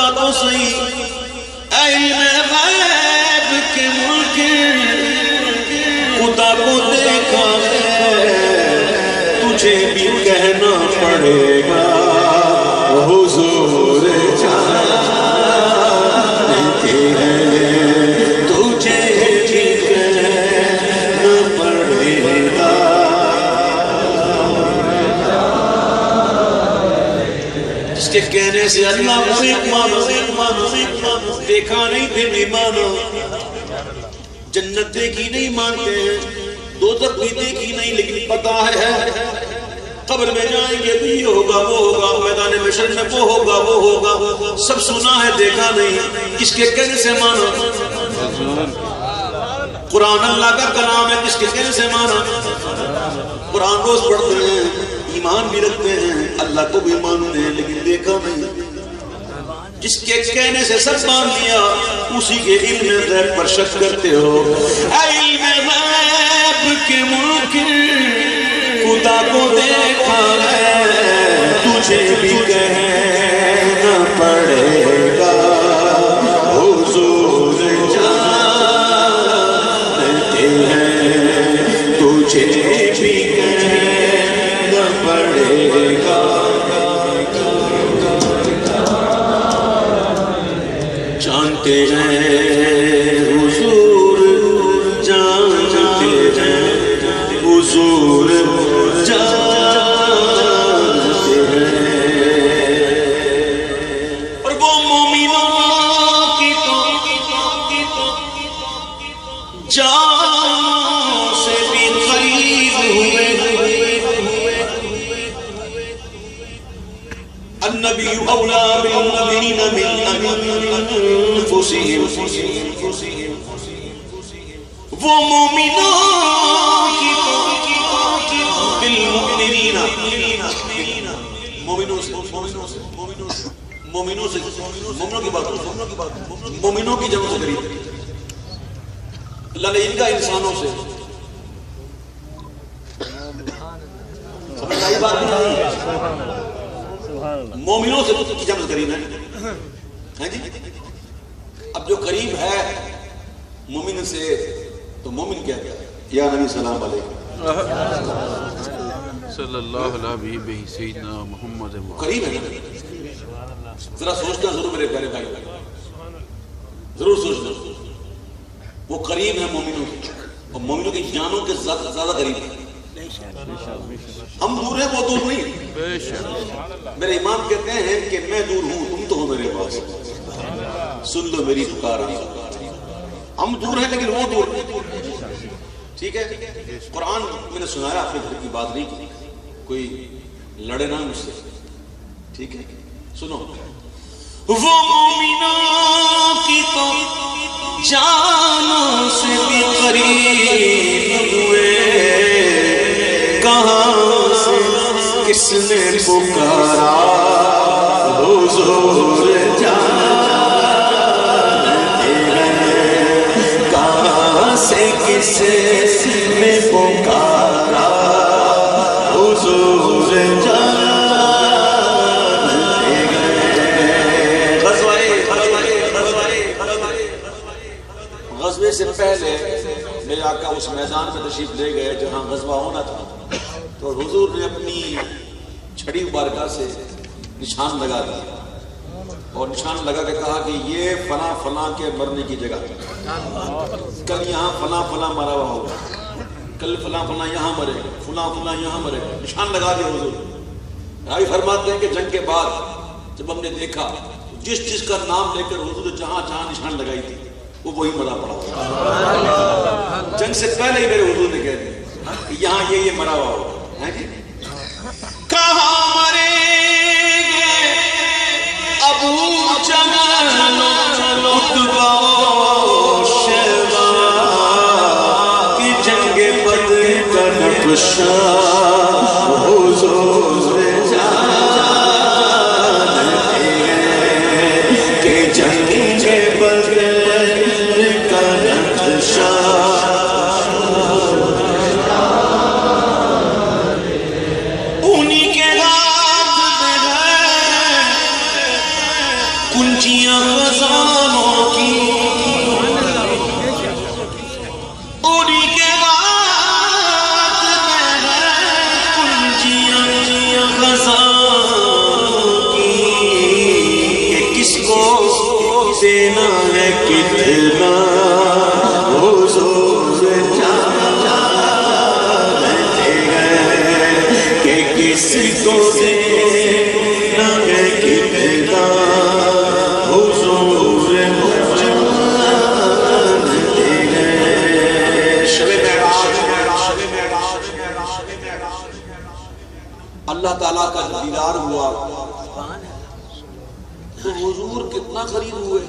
بتا تو صحیح علم غیب کے ملک خدا کو دیکھا ہے تجھے بھی کہنا پڑے گا حضور جانتے ہیں تجھے بھی کہنا پڑے گا جس کے کہنے سے اللہ کو ایک مانو دیکھا نہیں پھر بھی مانو جنت دیکھی نہیں مانتے ہیں دوزخ بھی دیکھی نہیں لیکن پتا ہے قبر میں جائیں گے تو یہ ہوگا وہ ہوگا میدان محشر میں وہ ہوگا وہ ہوگا سب سنا ہے دیکھا نہیں کس کے کہنے سے مانا قرآن اللہ کا کلام ہے کس کے کہنے سے مانا قرآن روز پڑھتے ہیں ایمان بھی رکھتے ہیں اللہ کو بھی مانتے ہیں لیکن دیکھا نہیں جس کے کہنے سے سب مان لیا اسی کے علم غیب پر شک کرتے ہو علم غیب کے ملک خدا کو دیکھا ہے تجھے بھی کہنا پڑے گا حضور جانتے ہیں تجھے بھی کہنا پڑے گا جانتے ہیں حضور جانتے ہیں حضور جانتے ہیں اور وہ مومنوں کی تو جان سے بھی قریب ہوئے النبی اولا بالمؤمنین من انفسهم وہ مومنوں کی بالمؤمنین مومنوں کی بات مومنوں کی جمع سے قریب اللہ نے ان کا انسانوں سے سمجھ آئی بات نہیں مومنوں سے کی جمع سے قریب ہے جی اب جو قریب ہے مومن سے تو مومن کیا یا نبی سلام علیکم صلی اللہ علیہ سیدنا محمد قریب ہے ذرا سوچنا ضرور میرے پیارے بھائی ضرور سوچنا وہ قریب ہے مومنوں سے اور مومنوں کی جانوں کے زیادہ قریب ہے ہم دور ہیں وہ دور نہیں میرے امام کہتے ہیں کہ میں دور ہوں تم تو ہو میرے پاس سن لو میری پکارا ہم دور ہیں لیکن وہ دور ٹھیک ہے قرآن میں نے سنایا اپنے گھر کی بات نہیں کی کوئی لڑے نہ مجھ سے ٹھیک ہے سنو وہ مومنوں کی تو جانوں سے بھی قریب ہوئے کہاں سے کس نے پکارا حضور جانتے ہیں کہاں سے کس نے پکارا حضور جانتے ہیں غزوے سے پہلے میرے آقا اس میدان میں تشریف لے گئے جہاں غزوہ ہونا تھا تو حضور نے اپنی چھڑی مبارکہ سے نشان لگا دیا اور نشان لگا کے کہا کہ یہ فلاں فلاں کے مرنے کی جگہ کل یہاں فلاں فلاں مرا ہوا ہوگا کل فلاں فلاں یہاں مرے فلاں فلاں یہاں مرے نشان لگا دیا حضور راوی فرماتے ہیں کہ جنگ کے بعد جب ہم نے دیکھا جس چیز کا نام لے کر حضور نے جہاں جہاں نشان لگائی تھی وہ وہی مرا پڑا جنگ سے پہلے ہی میرے حضور نے کہہ دیا کہ یہاں یہ مرا ہوا ہوگا کہاں مرے گے ابو جہل عتبہ شیبہ کی جنگ بدر کا نقشہ حضور جانتے ہیں کہ جنگ بدر کا نقشہ انہی خزاں کی کہ کس کو دینا ہے کتنا حضور جانتے ہیں کہ کس کو دینا ہے کتنا حضور جانتے ہیں. شب معراج اللہ تعالیٰ کا دیدار ہوا تو حضور کتنا قریب ہوئے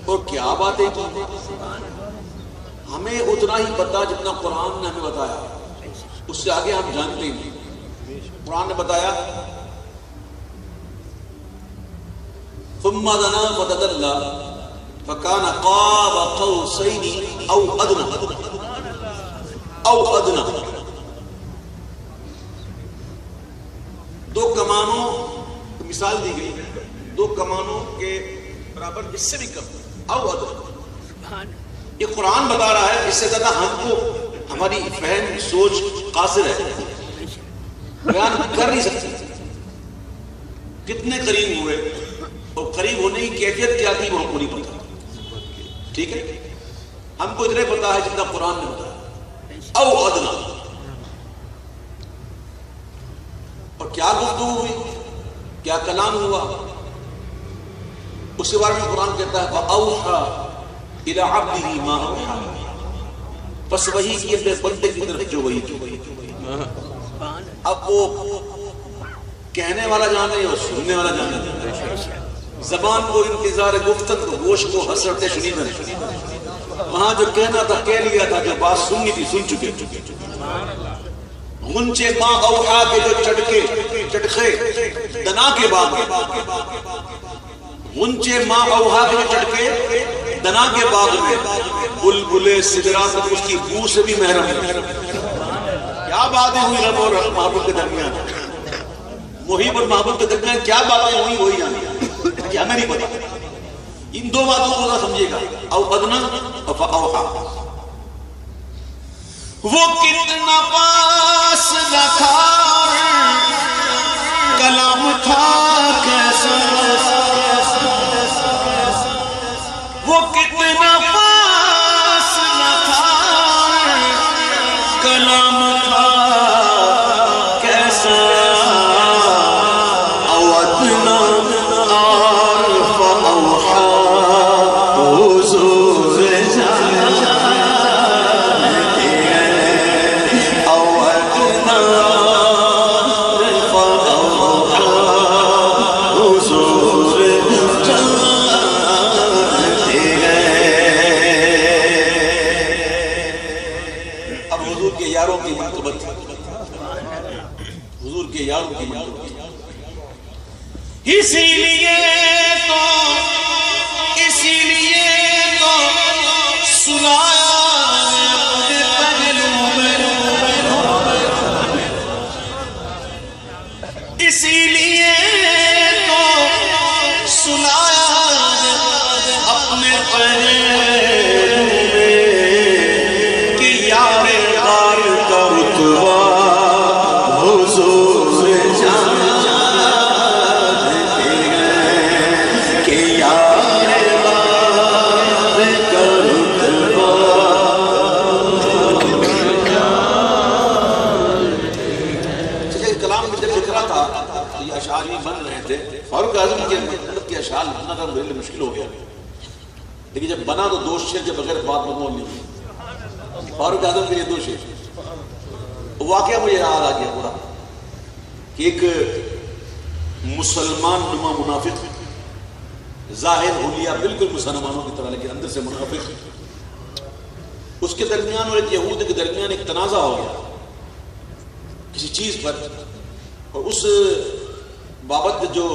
اور کیا باتیں کی. ہمیں اتنا ہی پتا جتنا قرآن نے ہمیں بتایا، اس سے آگے ہم جانتے ہیں. قرآن نے بتایا ثم دنا فتدلى فكان قاب قوسين او ادنى دو کمانوں مثال دی گئی، دو کمانوں کے برابر، اس سے بھی کم او ادنى. یہ قرآن بتا رہا ہے، اس سے زیادہ ہم کو ہماری فہم سوچ قاصر ہے، بیان کر نہیں سکتے کتنے قریب ہوئے اور قریب ہونے کی کیفیت کیا تھی وہ ہم کو نہیں پتا. ٹھیک ہے، ہم کو اتنا پتا ہے جتنا قرآن نے بتایا او ادنا. اور کیا گفتگو ہوئی، کیا کلام ہوا، اس کے بارے میں قرآن کہتا ہے فَأَوْحَى إِلَىٰ عَبْدِهِ مَا أَوْحَى، بس وہی کی اپنے بندے کی طرف جو وہی کی. اب وہ کہنے والا جانے اور سننے والا جانے، زبان کو انتظار گفتن کو، گوش کو حسرت شنید ہے. وہاں جو کہنا تھا کہہ لیا تھا، جو بات سننی تھی سن چکے. غنچے ماں اوحا کے جو چٹکے دنا کے بعد، غنچے ماں اوحا کے جو چٹکے دنا کے بعد میں بلبلے سدرا تک اس کی بو سے بھی محرم ہے. کیا باتیں ہوئی رب اور محبوب کے درمیان، محب اور محبوب کے درمیان کیا باتیں ہوئی وہی جانے، ہمیں نہیں پتا. ان دو باتوں کو نہ سمجھے گا، او ادنا اور فاوحا. وہ کتنا پاس رکھا کلام تھا کیسا، وہ کتنا پاس رکھا کلام تھا کیسا. او ادنا عارف اوحا حضور اسی لیے تو سنایا اپنے پہلو میں، اسی لیے تو سنایا اپنے پہلو میں کہ یار غار کا رتبہ حضور فاروق اعظم کے مطلب کے اشعار لکھنا تھا میرے لیے مشکل ہو گیا، لیکن جب بنا تو دو شعر کے بغیر بات مکمل نہیں. فاروق اعظم کے لیے دو شعر. واقعہ مجھے یاد آ گیا پورا کہ ایک مسلمان نما منافق، ظاہر حلیہ بالکل مسلمانوں کی طرح لیکن اندر سے منافق، اس کے درمیان اور ایک یہود کے درمیان ایک تنازع ہو گیا کسی چیز پر، اور اس بابت جو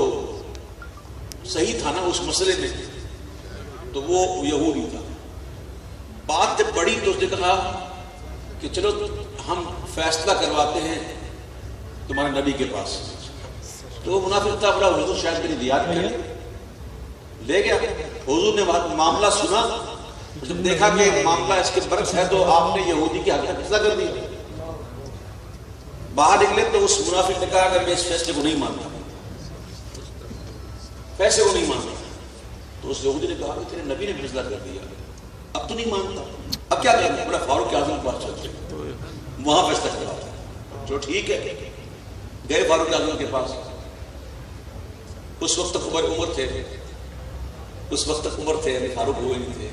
صحیح تھا نا اس مسئلے میں تو وہ یہودی تھا. بات جب بڑی تو اس نے کہا کہ چلو ہم فیصلہ کرواتے ہیں تمہارے نبی کے پاس. تو وہ منافق تھا، بڑا حضور شاید میری دیات کرے، لے گیا. حضور نے معاملہ سنا، جب دیکھا کہ معاملہ اس کے برعکس ہے تو آپ نے یہودی کے حق میں فیصلہ کر دیا. باہر نکلے تو اس منافق نے کہا کہ میں اس فیصلے کو نہیں مانتا، فیصلے کو نہیں مانتا. تو اس یہودی نے کہا کہ تیرے نبی نے فیصلہ کر دیا، اب تو نہیں مانتا، اب کیا کریں گے؟ بولا فاروق اعظم کے پاس چلتے وہاں فیصلہ کرواتے. جو ٹھیک ہے، گئے فاروق اعظم کے پاس. اس وقت تک عمر تھے، اس وقت تک عمر تھے، فاروق ہوئے نہیں تھے.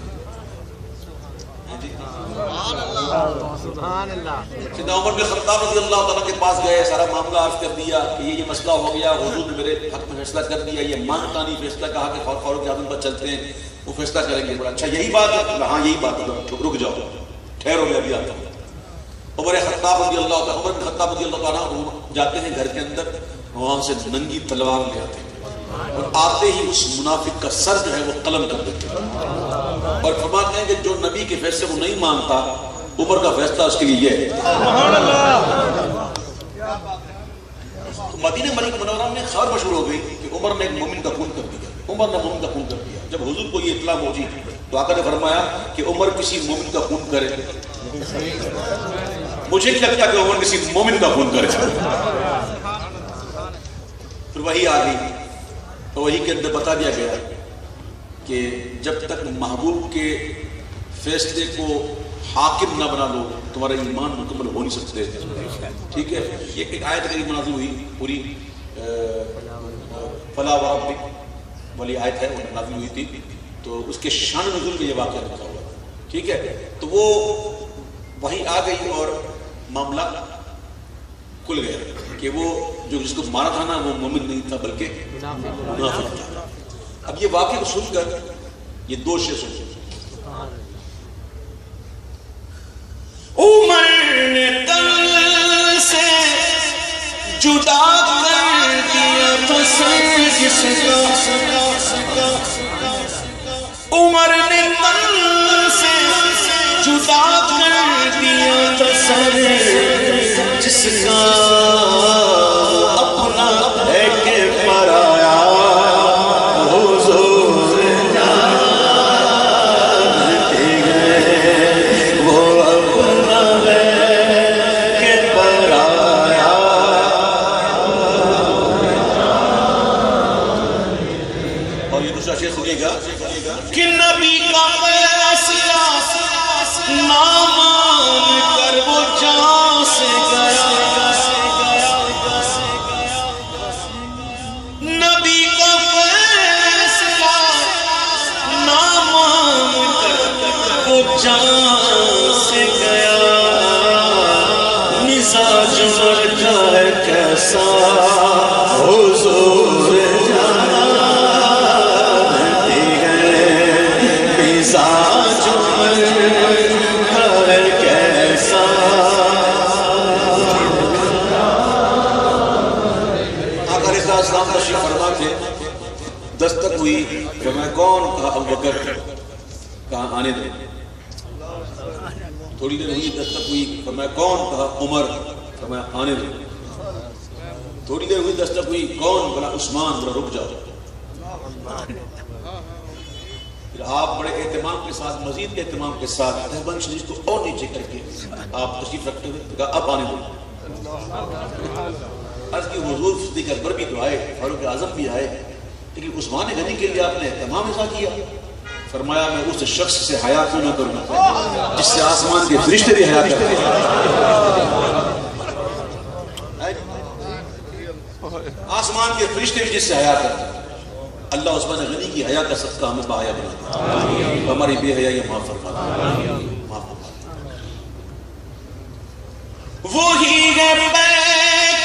سیدنا عمر بن خطاب رضی اللہ تعالیٰ کے پاس گئے، سارا معاملہ عرض کر دیا کہ یہ مسئلہ ہو گیا، حضور نے میرے حق میں فیصلہ کر دیا، یہ مانتا نہیں فیصلہ، کہا کہ فاروق اعظم پر چلتے ہیں، وہ فیصلہ کریں گے. بڑا اچھا یہی بات ہے؟ ہاں یہی بات ہے، رک جاؤ، ٹھہرو میں ابھی آتا ہوں. عمر خطاب رضی اللہ تعالیٰ، عمر بن خطاب رضی اللہ تعالیٰ وہ جاتے ہیں گھر کے اندر، وہاں سے ننگی تلوار لے آتے ہیں اور آتے ہی اس منافق کا سر جو ہے وہ قلم کر دیتے ہیں اور فرماتے ہیں کہ جو نبی کے فیصلے کو نہیں مانتا، عمر کا فیصلہ اس کے لیے یہ ہے. مدینہ منورہ میں خبر مشہور ہو گئی کہ عمر نے ایک مومن کا خون کر دیا، عمر نے مومن کا خون کر دیا. جب حضور کو یہ اطلاع پہنچی تو آقا نے فرمایا کہ عمر کسی مومن کا خون کرے، مجھے نہیں لگتا کہ عمر کسی مومن کا خون کرے. پھر وہی آ گئی تو وہی کے اندر بتا دیا گیا کہ جب تک محبوب کے فیصلے کو حاکم نہ بنا لو تمہارا ایمان مکمل ہو نہیں سکتے. ٹھیک ہے، یہ ایک آیت قریب نازل ہوئی پوری فلا وربک والی آیت ہے، وہ نازل ہوئی تھی، تو اس کے شان نزول میں یہ واقعہ لکھا ہوا. ٹھیک ہے، تو وہ وہی آ گئی اور معاملہ کھل گیا کہ وہ جو جس کو مارا تھا نا وہ مومن نہیں تھا بلکہ منافق تھا. اب یہ واقعہ کو سن کر یہ دو شے سن عمر نے دل سے جدا کر دیا تھا سر جس کا، عمر نے دل سے جدا کر دیا تھا سر جس کا اپنا ہے کہ پرایا حضور جانتے گئے، وہ اپنا ہے کہ پرایا. اور یہ دوسرا شیخ سنیے گا کہ نبی کا فیصلہ نہ مان کر وہ جان سے گیا، نبی کا فیصلہ نہ مان کر وہ جان سے گیا. مزاج مر جائے کیسا حضور جانتے ہیں، مزاج مر جائے کیسا. آقا علیہ السلام تشریف فرما تھے، دستک ہوئی کہ میں کون؟ کہا ابوبکر. کہا آنے دے. تھوڑی دیر ہوئی، دستک ہوئی کہ میں کون؟ کہا عمر. کہ میں آنے دے. تھوڑی دیر ہوئی، دستک ہوئی، کون؟ بولا عثمان. بولا رک جاؤ. پھر آپ بڑے اہتمام کے ساتھ، مزید اہتمام کے ساتھ تہبند شریف کو اور نیچے کر کے آپ تشریف رکھتے ہوئے کہا اب آنے دو. عرض کی حضور صدیق اکبر بھی تو آئے، فاروق اعظم بھی آئے، لیکن عثمان غنی کے لیے آپ نے اہتمام ایسا کیا. فرمایا میں اس شخص سے حیا کیوں نہ کروں جس سے آسمان کے فرشتے بھی حیا کرتے ہیں. آسمان کے فرشتے بھی جس سے حیا کرتے ہیں. اللہ عثمان غنی کی حیا کا صدقہ ہمیں باحیا بنا، ہماری بے حیائی معاف فرما. وہی ہے بے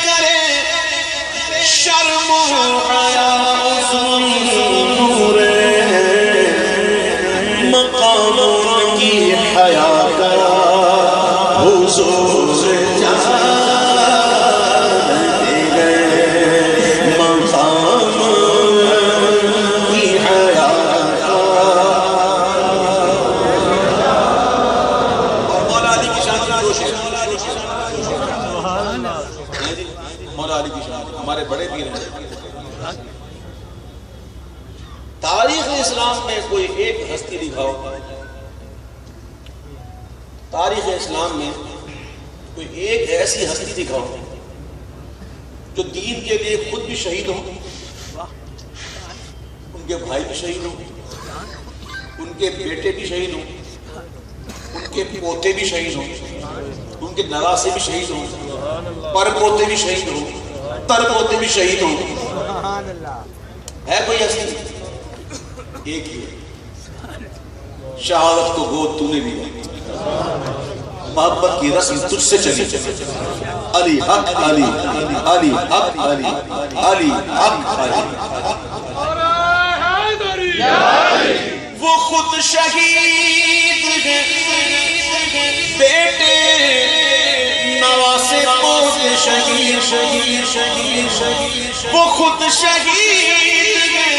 کرے شرم و حیا نور مقاموں کی حیا کرا حضور جانتے گئے، مقام کی حیا کرا. اور مولا علی کی شان کی کوشش، مولا علی کی شان ہمارے بڑے پیر ہیں. تاریخ اسلام میں کوئی ایک ہستی دکھاؤ، تاریخ اسلام میں کوئی ایک ایسی ہستی دکھاؤ جو دین کے لیے خود بھی شہید ہوں، ان کے بھائی بھی شہید ہوں، ان کے بیٹے بھی شہید ہوں، ان کے پوتے بھی شہید ہوں، ان کے نواسے بھی شہید ہوں، پر پوتے بھی شہید ہوں، تر پوتے بھی شہید ہوں، ہے کوئی ایسی؟ ایک ہی ہے، شہادت کو گود تو نے لیا، محبت کی رسم تجھ سے چلی، علی حق علی، علی حق علی، علی حق علی، وہ خود شہید ہے، بیٹے نواسے پوت شہید، شہید شہید شہید، وہ خود شہید ہے،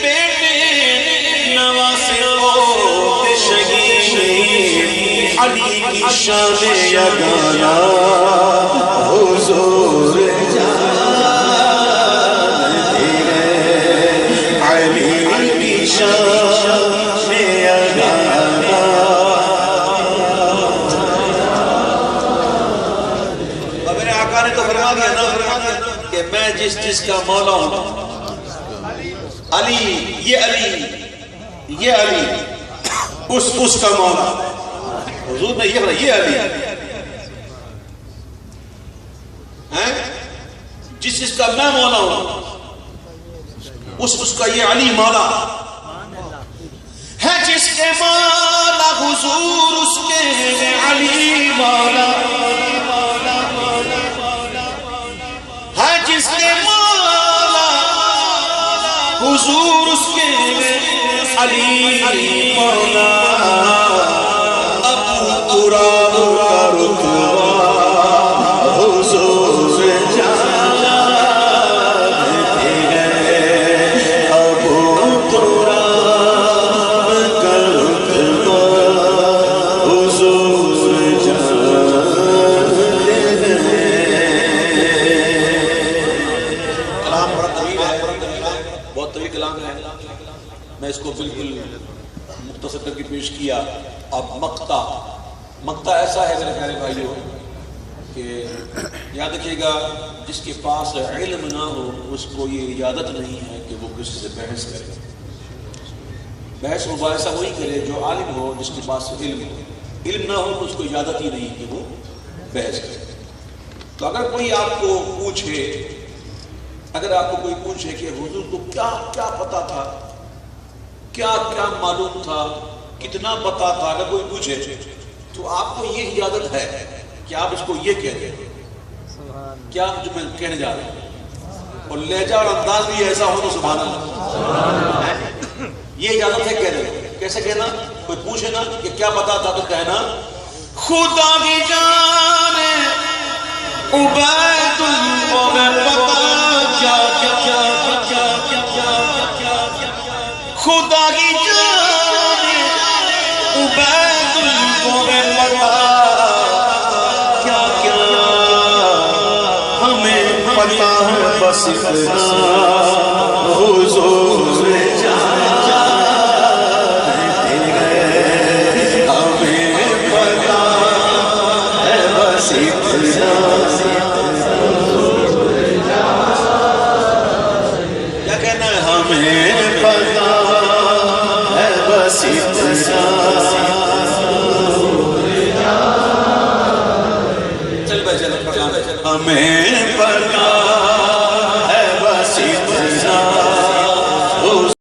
بیٹے نواسے پوت شہید، علی کی شان یگانا حضور جانتے ہیں، علی کی شان یگانا۔ اور میرے آقا نے تو فرما دیا نا کہ میں جس جس کا مولا ہوں، علی یہ علی اس کا مولا، حضور نے یہ علی ہے، جس کا میں مولا ہوں اس کا یہ علی مولا ہے، جس کے مولا حضور اس کے علی مولا ہے، جس کے مولا حضور اس کے علی مولا۔ قرآن کا رتبہ حضور جانتے ہیں، ابو تراب کا رتبہ حضور جانتے ہیں۔ کلام بڑا طویل ہے، بہت طویل کلام ہے، میں اس کو بالکل مختصر کر کے پیش کیا۔ اب مقطع ایسا ہے میرے پیارے بھائیوں کہ یاد رکھیے گا، جس کے پاس علم نہ ہو اس کو یہ اجازت نہیں ہے کہ وہ کسی سے بحث کرے۔ بحث مباحثہ وہی کرے جو عالم ہو، جس کے پاس علم نہ ہو تو اس کو اجازت ہی نہیں کہ وہ بحث کرے۔ تو اگر کوئی آپ کو پوچھے کہ حضور کو کیا پتا تھا، کیا معلوم تھا، کتنا پتا تھا، اگر کوئی پوچھے تو آپ کو یہ اجازت ہے کہ آپ اس کو یہ کہہ دیں، کیا جو میں کہنے جا رہا ہوں، اور لہجہ اور انداز بھی ایسا ہو تو سبحان اللہ، یہ اجازت ہے کہہ دیں۔ کیسے کہنا؟ کوئی پوچھے نا کہ کیا پتا تھا تو کہنا خدا کی جان عبید پتا کیا خدا کی جان عبید کیا ہمیں پتا ہے بس اتنا حضور جانتے ہیں، ہمیں پتا ہے بس اتنا کیا کہنا ہے، ہمیں پتا ہے بس اتنا ہمیں پتا